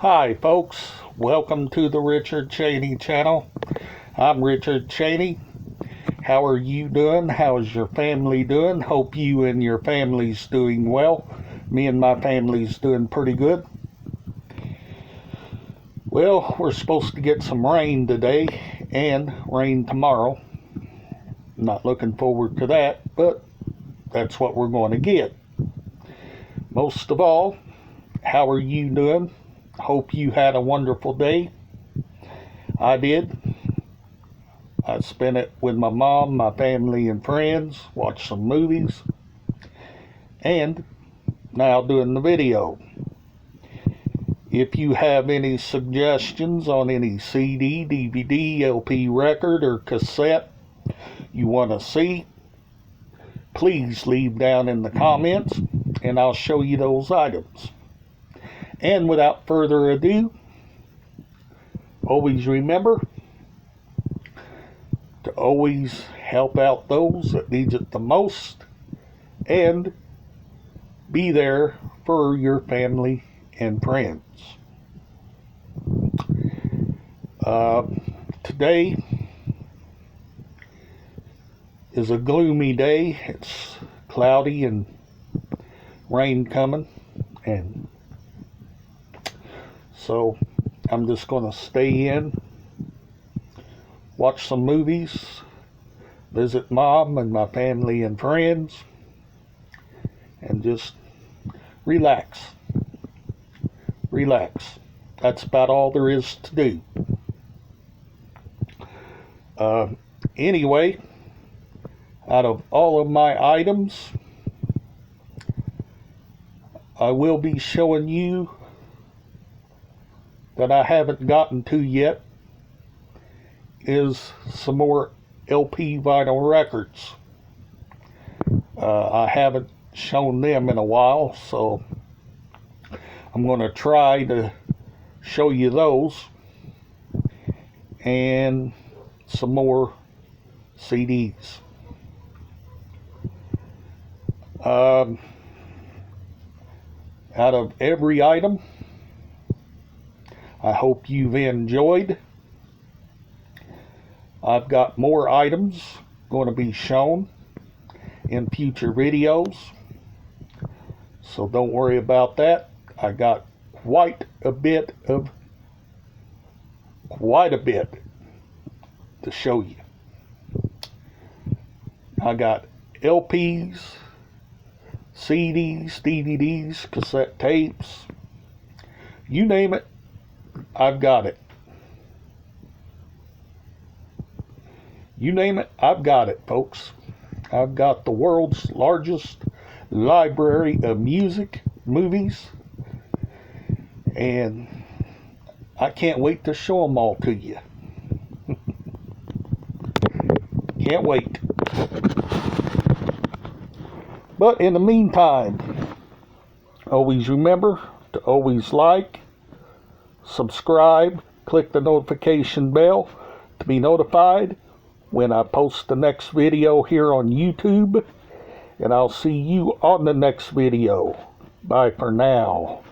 Hi folks, welcome to the Richard Cheney channel. I'm Richard Cheney. How are you doing? How's your family doing? Hope you and your family's doing well. Me and my family's doing pretty good. Well, we're supposed to get some rain today and rain tomorrow. Not looking forward to that, but that's what we're going to get. Most of all, how are you doing? Hope you had a wonderful day. I did. I spent it with my mom, my family, and friends, watched some movies, and now doing the video. If you have any suggestions on any CD, DVD, LP record, or cassette you want to see, please leave down in the comments, and I'll show you those items. And without further ado, always remember to always help out those that need it the most and be there for your family and friends. Today is a gloomy day. It's cloudy and rain coming, and so I'm just going to stay in, watch some movies, visit mom and my family and friends, and just relax. That's about all there is to do. Anyway, out of all of my items, I will be showing you that I haven't gotten to yet is some more LP vinyl records. I haven't shown them in a while, so I'm going to try to show you those and some more CDs. Out of every item, I hope you've enjoyed. I've got more items going to be shown in future videos, so don't worry about that. I got quite a bit to show you. I got LPs, CDs, DVDs, cassette tapes, you name it, I've got it. You name it, I've got it, folks. I've got the world's largest library of music, movies, and I can't wait to show them all to you. Can't wait. But in the meantime, always remember to always like, subscribe, click the notification bell to be notified when I post the next video here on YouTube. And I'll see you on the next video. Bye for now.